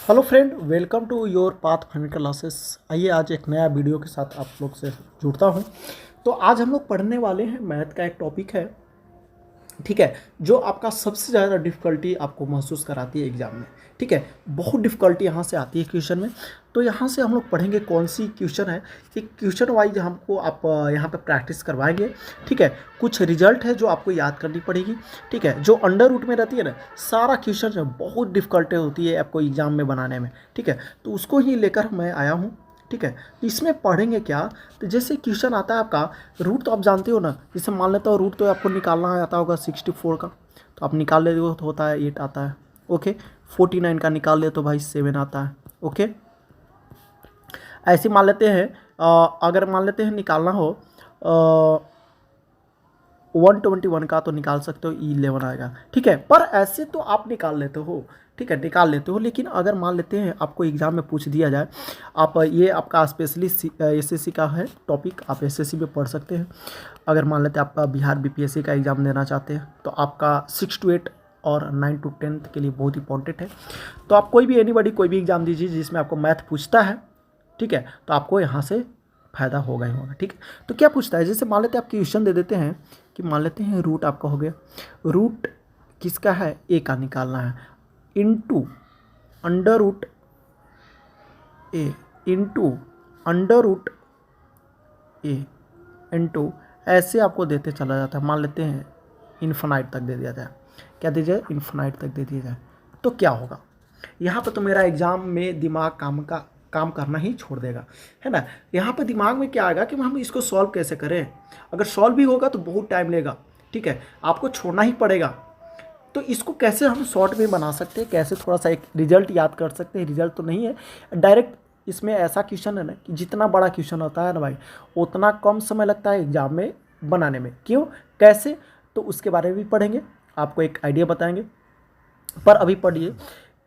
Hello friend, welcome to your path finder classes. आइए आज एक नया वीडियो के साथ आप लोग से जुड़ता हूं। तो आज हम लोग पढ़ने वाले हैं मैथ का एक टॉपिक है, ठीक है, जो आपका सबसे ज़्यादा डिफ़िकल्टी आपको महसूस कराती है एग्ज़ाम में। ठीक है, बहुत डिफ़िकल्टी यहाँ से आती है क्वेश्चन में। तो यहाँ से हम लोग पढ़ेंगे कौन सी क्वेश्चन है कि क्वेश्चन वाइज हमको आप यहाँ पे प्रैक्टिस करवाएंगे। ठीक है, कुछ रिजल्ट है जो आपको याद करनी पड़ेगी। ठीक है, जो अंडर रूट में रहती है ना, सारा क्वेश्चन जो बहुत डिफ़िकल्टी होती है आपको एग्ज़ाम में बनाने में। ठीक है, तो उसको ही लेकर मैं आया हूँ। ठीक है, तो इसमें पढ़ेंगे क्या, तो जैसे क्वेश्चन आता है आपका रूट, तो आप जानते हो ना, जैसे मान लेता हो रूट तो आपको निकालना आता होगा 64 का, तो आप निकाल लेते हो तो होता है 8 आता है। ओके, 49 का निकाल ले तो भाई 7 आता है। ओके, ऐसे मान लेते हैं अगर मान लेते हैं निकालना हो 121 का, तो निकाल सकते हो, 11 आएगा। ठीक है, पर ऐसे तो आप निकाल लेते हो, ठीक है, निकाल लेते हो। लेकिन अगर मान लेते हैं आपको एग्ज़ाम में पूछ दिया जाए, आप ये आपका स्पेशली एसएससी का है टॉपिक, आप एसएससी में पढ़ सकते हैं। अगर मान लेते हैं आपका बिहार बीपीएससी का एग्ज़ाम देना चाहते हैं, तो आपका 6 to 8 और 9 to 10 के लिए बहुत इंपॉर्टेंट है। तो आप कोई भी एनीबॉडी कोई भी एग्ज़ाम दीजिए जिसमें आपको मैथ पूछता है, ठीक है, तो आपको यहाँ से फ़ायदा होगा ही होगा। ठीक है, तो क्या पूछता है, जैसे मान लेते हैं आप क्वेश्चन दे देते हैं कि मान लेते हैं रूट आपका हो गया, रूट किसका है, ए का निकालना है, इनटू अंडर रूट ए, इनटू अंडर रूट ए, इनटू ऐसे आपको देते चला जाता है। मान लेते हैं इन्फिनाइट तक दे दिया जाए, क्या दे जाए, इन्फिनाइट तक दे दिया जाए, तो क्या होगा यहाँ पर, तो मेरा एग्ज़ाम में दिमाग काम करना ही छोड़ देगा, है ना। यहाँ पर दिमाग में क्या आएगा कि हम इसको सॉल्व कैसे करें। अगर सॉल्व भी होगा तो बहुत टाइम लेगा, ठीक है, आपको छोड़ना ही पड़ेगा। तो इसको कैसे हम शॉर्ट में बना सकते हैं, कैसे थोड़ा सा एक रिजल्ट याद कर सकते हैं। रिजल्ट तो नहीं है डायरेक्ट, इसमें ऐसा क्वेश्चन है ना कि जितना बड़ा क्वेश्चन होता है ना भाई, उतना कम समय लगता है एग्जाम में बनाने में। क्यों, कैसे, तो उसके बारे में भी पढ़ेंगे, आपको एक आइडिया बताएंगे। पर अभी पढ़िए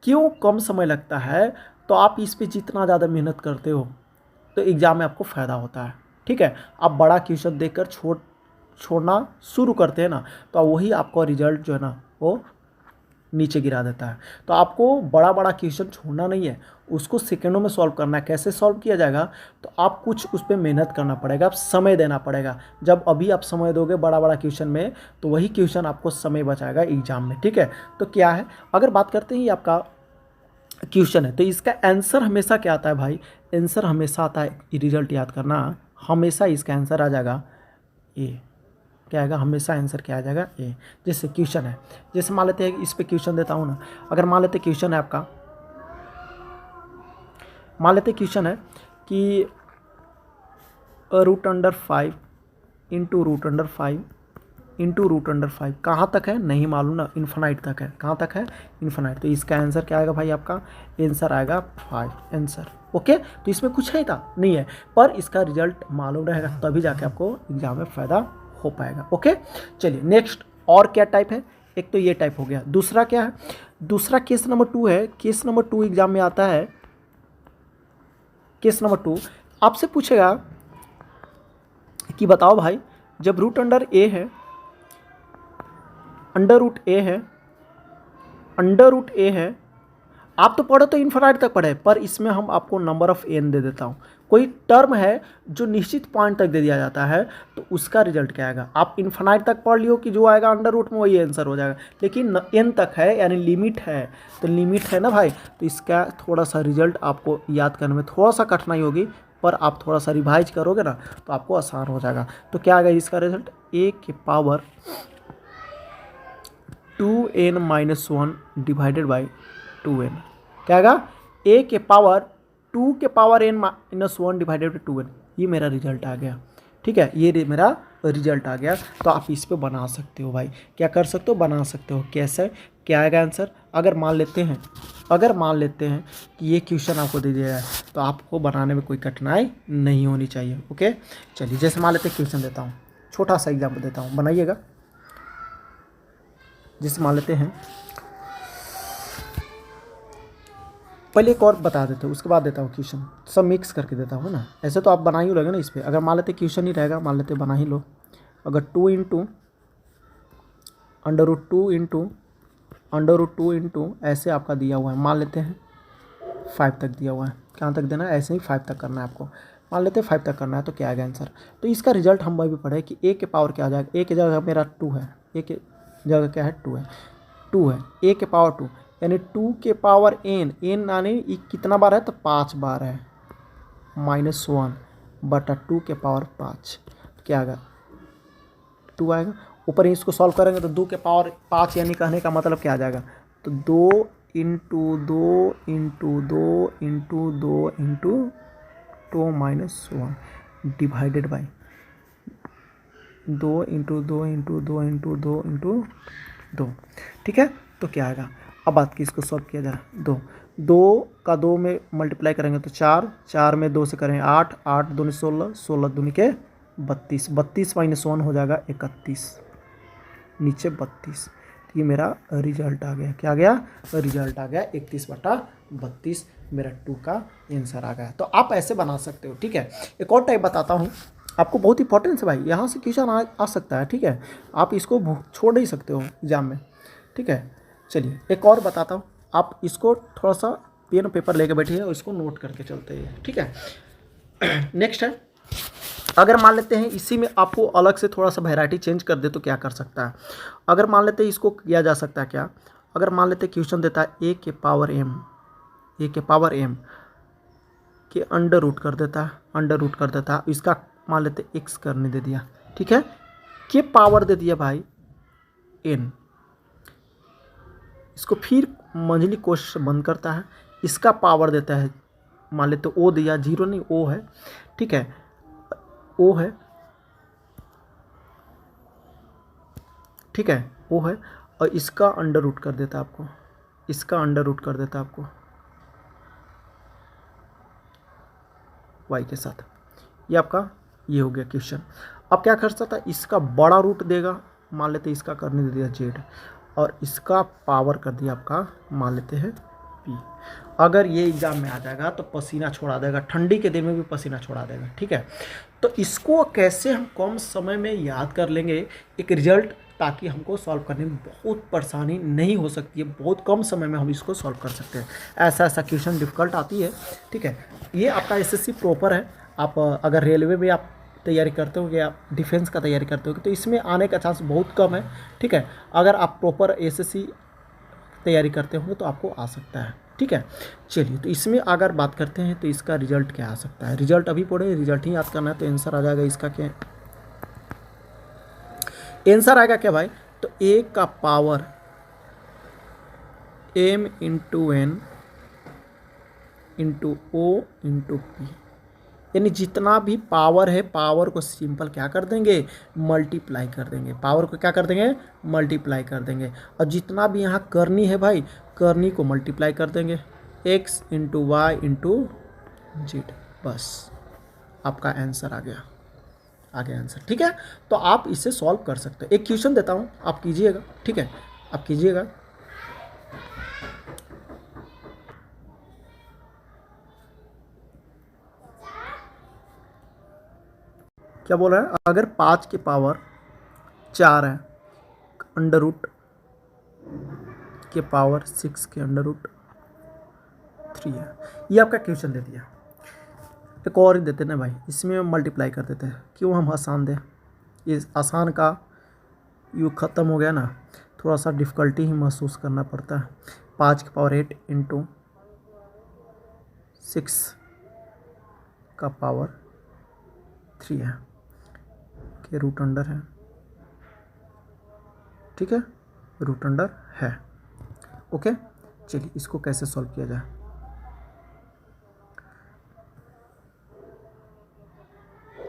क्यों कम समय लगता है, तो आप इस पे जितना ज़्यादा मेहनत करते हो तो एग्ज़ाम में आपको फ़ायदा होता है। ठीक है, आप बड़ा क्वेश्चन देखकर छोड़ना शुरू करते हैं ना, तो वही आपका रिजल्ट जो है ना वो नीचे गिरा देता है। तो आपको बड़ा बड़ा क्वेश्चन छोड़ना नहीं है, उसको सेकंडों में सॉल्व करना है। कैसे सॉल्व किया जाएगा, तो आप कुछ उस पर मेहनत करना पड़ेगा, आप समय देना पड़ेगा। जब अभी आप समय दोगे बड़ा बड़ा क्वेश्चन में, तो वही क्वेश्चन आपको समय बचाएगा एग्जाम में। ठीक है, तो क्या है, अगर बात करते हैं ये आपका क्वेश्चन है, तो इसका आंसर हमेशा क्या आता है भाई, आंसर हमेशा आता है, रिजल्ट याद करना, हमेशा इसका आंसर आ जाएगा ए। क्या आएगा, हमेशा आंसर क्या आ जाएगा, ए। जैसे क्वेश्चन है, जैसे मान लेते हैं इस पे क्वेश्चन देता हूँ ना, अगर मान लेते क्वेश्चन है आपका, मान लेते क्वेश्चन है कि root under 5 into root under 5 into root under 5 कहाँ तक है नहीं मालूम ना, इन्फिनाइट तक है। कहाँ तक है, इन्फिनाइट। तो इसका आंसर क्या आएगा भाई, आपका आंसर आएगा 5 आंसर। ओके, तो इसमें कुछ है था नहीं है, पर इसका रिजल्ट मालूम रहेगा तभी जाके आपको एग्जाम में फ़ायदा हो पाएगा। ओके, चलिए नेक्स्ट, और क्या टाइप है, एक तो ये टाइप हो गया। दूसरा क्या है, दूसरा केस नंबर 2 है। केस नंबर 2 एग्जाम में आता है। केस नंबर 2 आपसे पूछेगा कि बताओ भाई, जब रूट अंडर ए है, अंडर रूट ए है, अंडर रूट ए है, आप तो पढ़ो तो इन्फिनाइट तक पढ़े, पर इसमें हम आपको नंबर ऑफ एन दे देता हूँ। कोई टर्म है जो निश्चित पॉइंट तक दे दिया जाता है, तो उसका रिजल्ट क्या आएगा। आप इन्फिनाइट तक पढ़ लियो कि जो आएगा अंडर रूट में वही आंसर हो जाएगा, लेकिन एन तक है यानी लिमिट है, तो लिमिट है ना भाई, तो इसका थोड़ा सा रिजल्ट आपको याद करने में थोड़ा सा कठिनाई होगी, पर आप थोड़ा सा रिवाइज करोगे ना तो आपको आसान हो जाएगा। तो क्या आएगा इसका रिजल्ट, ए के power 2n-1 divided by 2n। क्या आएगा, ए के पावर 2 के power n-1 divided by 2n। ये मेरा रिजल्ट आ गया। ठीक है, ये मेरा रिजल्ट आ गया। तो आप इस पे बना सकते हो भाई, क्या कर सकते हो, बना सकते हो। कैसे, क्या आएगा आंसर, अगर मान लेते हैं कि ये क्वेश्चन आपको दे दिया है, तो आपको बनाने में कोई कठिनाई नहीं होनी चाहिए। ओके, चलिए जैसे मान लेते हैं क्वेश्चन देता हूँ, छोटा सा एग्जाम्पल देता हूँ, बनाइएगा। जैसे मान लेते हैं, पहले एक और बता देते हैं उसके बाद देता हूँ क्वेश्चन, सब मिक्स करके देता हूँ ना। ऐसे तो आप बना ही लोगे ना इस पर। अगर मान लेते क्वेश्चन ही रहेगा, मान लेते बना ही लो। अगर 2 इंटू अंडर रूट 2 इंटू ऐसे आपका दिया हुआ है, मान लेते हैं 5 तक दिया हुआ है। कहाँ तक देना है? ऐसे ही 5 तक करना है आपको। मान लेते हैं 5 तक करना है, तो क्या आएगा आंसर? तो इसका रिजल्ट हम भी पढ़े कि ए के पावर क्या आ जाएगा। ए की जगह मेरा 2 है, ए की जगह क्या है? 2 है, 2 है, ए के पावर 2 यानी 2 के पावर एन, एन यानी कितना बार है? तो 5 बार है, -1 बटा 2 के पावर 5, क्या आएगा? 2 आएगा। ऊपर ही इसको सॉल्व करेंगे तो 2 के पावर 5 यानी कहने का मतलब क्या आ जाएगा? तो 2 into 2 into 2 into 2 into 2 -1 divided by 2 into 2 into 2 into 2 into 2। ठीक है, तो क्या आएगा? अब बात की इसको सॉल्व किया जाए। 2 का 2 में मल्टीप्लाई करेंगे तो 4, 4 में 2 से करेंगे 8, 8 दूनी 16, 16 दूनी के 32, 32 -1 हो जाएगा 31, नीचे 32। तो ये मेरा रिजल्ट आ गया। क्या आ गया? रिजल्ट आ गया 31/32, मेरा 2 का आंसर आ गया। तो आप ऐसे बना सकते हो। ठीक है, एक और टाइप बताता हूँ आपको, बहुत इंपॉर्टेंट है भाई, यहाँ से क्वेश्चन आ सकता है। ठीक है, आप इसको छोड़ नहीं सकते हो एग्जाम में। ठीक है, चलिए एक और बताता हूँ, आप इसको थोड़ा सा पेन पेपर लेके बैठिए और इसको नोट करके चलते हैं। ठीक है, नेक्स्ट है, अगर मान लेते हैं इसी में आपको अलग से थोड़ा सा वैरायटी चेंज कर दे तो क्या कर सकता है? अगर मान लेते हैं इसको किया जा सकता है क्या? अगर मान लेते हैं क्वेश्चन देता है ए के पावर m के अंडर रूट कर देता है, इसका मान लेते x करने दे दिया। ठीक है, के पावर दे दिया भाई n, इसको फिर मंझली कोश बंद करता है, इसका पावर देता है, मान लेते o दिया, 0 नहीं o है। ठीक है, o है, ठीक है, o है, और इसका अंडर रूट कर देता है आपको, y के साथ। ये आपका ये हो गया क्वेश्चन। अब क्या कर सकता है? इसका बड़ा रूट देगा, मान लेते हैं इसका करने दे दिया z, और इसका पावर कर दिया आपका, मान लेते हैं p। अगर ये एग्जाम में आ जाएगा तो पसीना छोड़ा देगा, ठंडी के दिन में भी पसीना छोड़ा देगा। ठीक है, तो इसको कैसे हम कम समय में याद कर लेंगे एक रिजल्ट, ताकि हमको सॉल्व करने में बहुत परेशानी नहीं हो सकती है, बहुत कम समय में हम इसको सॉल्व कर सकते हैं। ऐसा क्वेश्चन डिफ़िकल्ट आती है। ठीक है, ये आपका एसएससी प्रॉपर है। आप अगर रेलवे में आप तैयारी करते हो या डिफेंस का तैयारी करते हो तो इसमें आने का चांस बहुत कम है। ठीक है, अगर आप प्रॉपर एसएससी तैयारी करते होंगे तो आपको आ सकता है। ठीक है, चलिए तो इसमें अगर बात करते हैं तो इसका रिजल्ट क्या आ सकता है? रिजल्ट अभी पढ़े, रिजल्ट ही याद करना है। तो आंसर आ जाएगा इसका क्या? आंसर आएगा क्या भाई? तो a का power m into n into o into p, यानी जितना भी पावर है, पावर को सिंपल क्या कर देंगे? मल्टीप्लाई कर देंगे। पावर को क्या कर देंगे? मल्टीप्लाई कर देंगे। और जितना भी यहाँ करनी है भाई, करनी को मल्टीप्लाई कर देंगे, x into Y into Z, बस आपका आंसर आ गया आंसर। ठीक है, तो आप इसे सॉल्व कर सकते हैं। एक क्वेश्चन देता हूँ, आप कीजिएगा। ठीक है, आप कीजिएगा। क्या बोल रहा है? अगर 5 के पावर 4 है, अंडर रूट के पावर 6 के अंडर रूट 3 है, ये आपका क्वेश्चन दे दिया। एक और ही देते ना भाई, इसमें मल्टीप्लाई कर देते हैं, क्यों हम आसान दें? ये आसान का युग ख़त्म हो गया ना, थोड़ा सा डिफ़िकल्टी ही महसूस करना पड़ता है। 5 के पावर 8 इंटू 6 का पावर 3 है, के रूट अंडर है। ठीक है, रूट अंडर है। ओके, चलिए इसको कैसे सॉल्व किया जाए?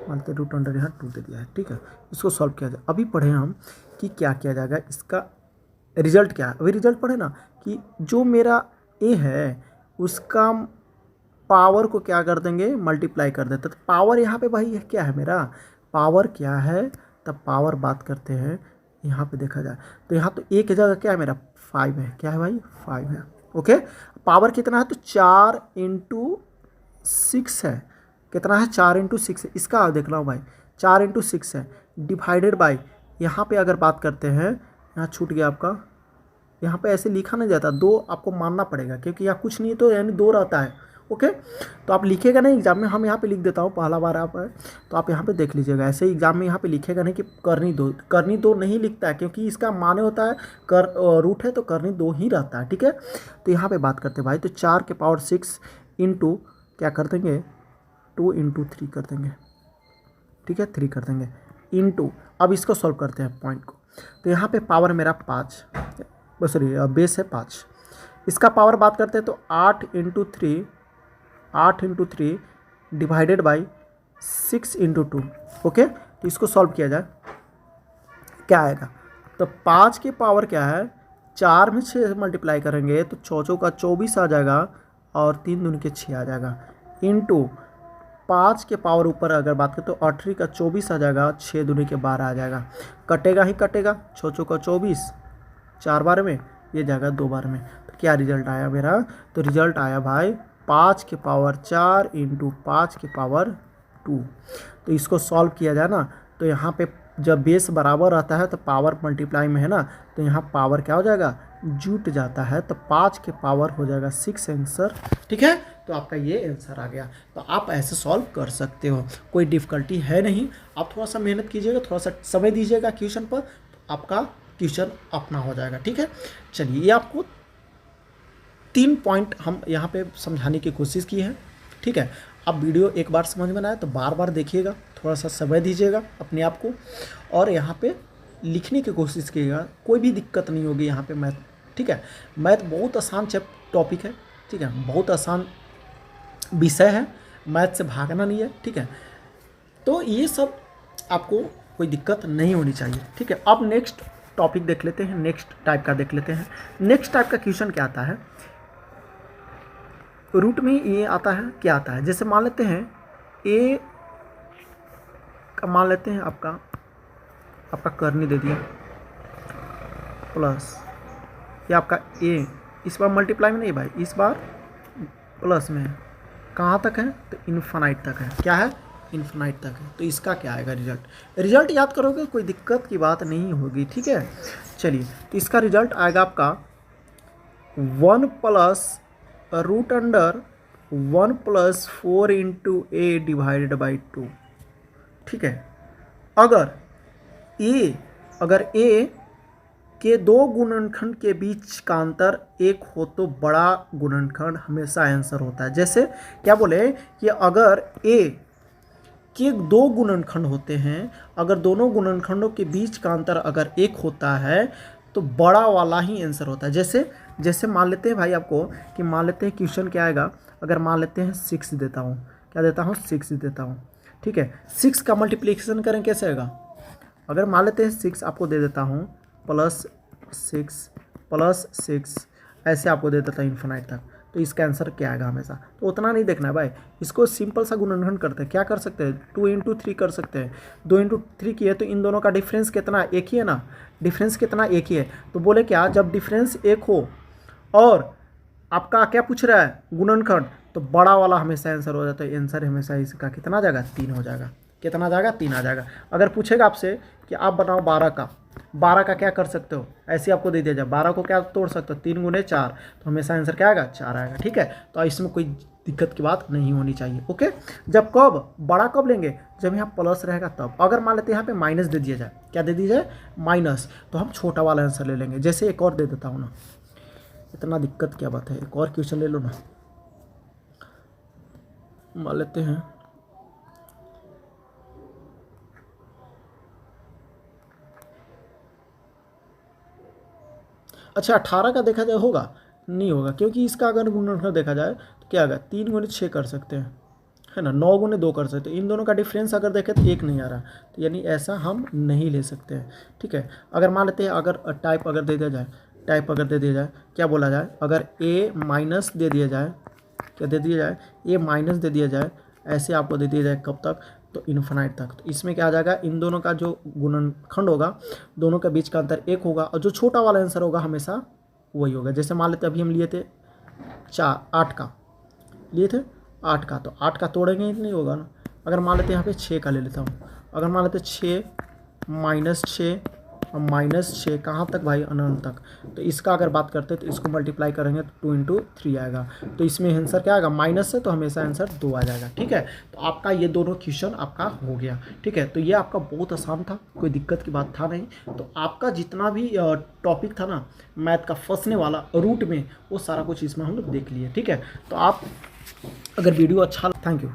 मानते रूट अंडर यहाँ 2 दे दिया है। ठीक है, इसको सॉल्व किया जाए। अभी पढ़े हम कि क्या किया जाएगा, इसका रिजल्ट क्या है। अभी रिजल्ट पढ़े ना कि जो मेरा ए है उसका पावर को क्या कर देंगे? मल्टीप्लाई कर देते। तो पावर यहाँ पे भाई क्या है मेरा? पावर क्या है? तब पावर बात करते हैं, यहाँ पे देखा जाए तो यहाँ तो ए की जगह क्या है मेरा? 5 है। क्या है भाई? 5 है। ओके, पावर कितना है? तो 4 इंटू 6 है। कितना है? 4 इंटू 6 है। इसका देख रहा हूँ भाई, 4 इंटू 6 है, डिवाइडेड बाई यहाँ पे अगर बात करते हैं, यहाँ छूट गया आपका यहाँ पे ऐसे लिखा नहीं जाता, 2 आपको मानना पड़ेगा क्योंकि यहाँ कुछ नहीं तो यानी 2 रहता है। ओके, तो आप लिखिएगा नहीं एग्जाम में, हम यहाँ पे लिख देता हूँ पहला बार आप है तो आप यहाँ पे देख लीजिएगा। ऐसे एग्जाम में यहाँ पे लिखेगा नहीं कि करनी दो नहीं लिखता है, क्योंकि इसका माने होता है रूट है तो करनी 2 ही रहता है। ठीक है, तो यहाँ पे बात करते हैं भाई, तो 4 के पावर 6 इंटू क्या कर देंगे 2 इंटू 3 कर देंगे। ठीक है, 3 कर देंगे इंटू, अब इसको सॉल्व करते हैं पॉइंट को। तो यहाँ पे पावर मेरा 5 सॉरी बेस है 5, इसका पावर बात करते हैं तो 8 into 3 divided by 6 into 2। Okay, तो इसको सॉल्व किया जाए क्या आएगा, तो 5 के पावर क्या है 4 में 6 मल्टीप्लाई करेंगे तो 6 का 24 आ जाएगा और 3 दूनी के 6 आ जाएगा, इंटू 5 के पावर ऊपर अगर बात करें तो 8 का 24 आ जाएगा, 6 दूनी के 12 आ जाएगा, कटेगा ही कटेगा, 6 का 24 4 बार में, ये जाएगा 2 बार में। तो क्या रिजल्ट आया मेरा, तो रिजल्ट आया भाई 5 के पावर 4 इंटू 5 के पावर 2। तो इसको सॉल्व किया जाए ना तो यहाँ पे जब बेस बराबर रहता है तो पावर मल्टीप्लाई में है ना, तो यहाँ पावर क्या हो जाएगा जुट जाता है, तो 5 के पावर हो जाएगा 6 आंसर। ठीक है, तो आपका ये आंसर आ गया। तो आप ऐसे सॉल्व कर सकते हो, कोई डिफ़िकल्टी है नहीं। आप थोड़ा सा मेहनत कीजिएगा, थोड़ा सा समय दीजिएगा क्वेश्चन पर, तो आपका क्वेश्चन अपना हो जाएगा। ठीक है, चलिए ये आपको 3 पॉइंट हम यहाँ पे समझाने की कोशिश की है। ठीक है, आप वीडियो एक बार समझ में आए तो बार बार देखिएगा, थोड़ा सा समय दीजिएगा अपने आप को, और यहाँ पे लिखने की कोशिश कीजिएगा, कोई भी दिक्कत नहीं होगी यहाँ पे मैथ। ठीक है, मैथ बहुत आसान टॉपिक है। ठीक है, बहुत आसान विषय है, मैथ से भागना नहीं है। ठीक है, तो ये सब आपको कोई दिक्कत नहीं होनी चाहिए। ठीक है, अब नेक्स्ट टॉपिक देख लेते हैं, नेक्स्ट टाइप का देख लेते हैं। नेक्स्ट टाइप का क्वेश्चन क्या आता है, रूट में ये आता है, क्या आता है, जैसे मान लेते हैं ए का मान लेते हैं आपका करनी दे दिया प्लस, ये आपका ए इस बार मल्टीप्लाई में नहीं भाई, इस बार प्लस में है, कहाँ तक है तो इन्फिनाइट तक है, क्या है इन्फिनाइट तक है। तो इसका क्या आएगा रिजल्ट याद करोगे, कोई दिक्कत की बात नहीं होगी। ठीक है, चलिए तो इसका रिजल्ट आएगा आपका 1 plus root under 1 plus 4 into A divided by 2। ठीक है, अगर ए के 2 गुणनखंड के बीच का अंतर 1 हो तो बड़ा गुणनखंड हमेशा आंसर होता है। जैसे क्या बोले कि अगर ए के 2 गुणनखंड होते हैं, अगर दोनों गुणनखंडों के बीच का अंतर अगर 1 होता है तो बड़ा वाला ही आंसर होता है। जैसे मान लेते हैं भाई आपको कि मान लेते हैं क्वेश्चन क्या आएगा, अगर मान लेते हैं 6 देता हूँ, क्या देता हूँ 6 देता हूँ। ठीक है, 6 का मल्टीप्लिकेशन करें कैसे आएगा, अगर मान लेते हैं 6 आपको दे देता हूँ प्लस 6 ऐसे आपको दे देता है इन्फिनाइट तक, तो इसका आंसर क्या आएगा हमेशा। तो उतना नहीं देखना है भाई, इसको सिंपल सा गुणनखंड करते हैं, क्या कर सकते हैं 2 इंटू 3 कर सकते हैं। 2 इंटू 3 किए तो इन दोनों का डिफरेंस कितना, एक ही है ना, डिफरेंस कितना एक ही है। तो बोले क्या, जब डिफरेंस एक हो और आपका क्या पूछ रहा है गुणनखंड, तो बड़ा वाला हमेशा आंसर हो जाता है। आंसर हमेशा इसका कितना आ जाएगा 3 हो जाएगा, कितना आ जाएगा 3 आ जाएगा। अगर पूछेगा आपसे कि आप बनाओ 12 का क्या कर सकते हो, ऐसे आपको दे दिया जाए 12 को क्या तोड़ सकते हो 3 गुने 4, तो हमेशा आंसर क्या आएगा 4 आएगा। ठीक है, तो इसमें कोई दिक्कत की बात नहीं होनी चाहिए। ओके, जब बड़ा कब लेंगे, जब यहाँ प्लस रहेगा तब। अगर मान लेते हैं यहाँ पे माइनस दे दिया जाए, क्या दे दिया जाए माइनस, तो हम छोटा वाला आंसर ले लेंगे। जैसे एक और दे देता हूँ ना, इतना दिक्कत क्या बात है, एक और क्वेश्चन ले लो ना, मान लेते हैं अच्छा 18 का देखा जाए होगा, नहीं होगा, क्योंकि इसका अगर गुणनखंड देखा जाए तो क्या आएगा 3 गुने 6 कर सकते हैं, है ना, 9 गुने 2 कर सकते हैं। इन दोनों का डिफरेंस अगर देखें तो 1 नहीं आ रहा, तो यानी ऐसा हम नहीं ले सकते हैं। ठीक है, अगर मान लेते हैं अगर टाइप अगर दे दिया जाए, क्या बोला जाए, अगर ए माइनस दे दिया जाए, क्या दे दिया जाए ए माइनस दे दिया जाए, ऐसे आपको दे दिया जाए कब तक, तो इन्फिनाइट तक। तो इसमें क्या आ जाएगा, इन दोनों का जो गुणनखंड होगा, दोनों के बीच का अंतर 1 होगा, और जो छोटा वाला आंसर होगा हमेशा वही होगा। जैसे मान लेते अभी हम लिए थे 8 का लिए थे 8 का, तो 8 का तोड़ेंगे नहीं होगा ना। अगर मान लेते यहाँ पे 6 का ले लेता हूँ, अगर मान लेते 6 माइनस 6 -6 कहाँ तक भाई, अनंत तक। तो इसका अगर बात करते हैं तो इसको मल्टीप्लाई करेंगे तो 2 × 3 आएगा। तो इसमें आंसर क्या आएगा, माइनस है तो हमेशा आंसर 2 आ जाएगा। ठीक है, तो आपका ये दोनों क्वेश्चन आपका हो गया। ठीक है, तो ये आपका बहुत आसान था, कोई दिक्कत की बात था नहीं। तो आपका जितना भी टॉपिक था ना मैथ का फंसने वाला रूट में, वो सारा कुछ इसमें हम लोग देख लिए। ठीक है, तो आप अगर वीडियो अच्छा, थैंक यू।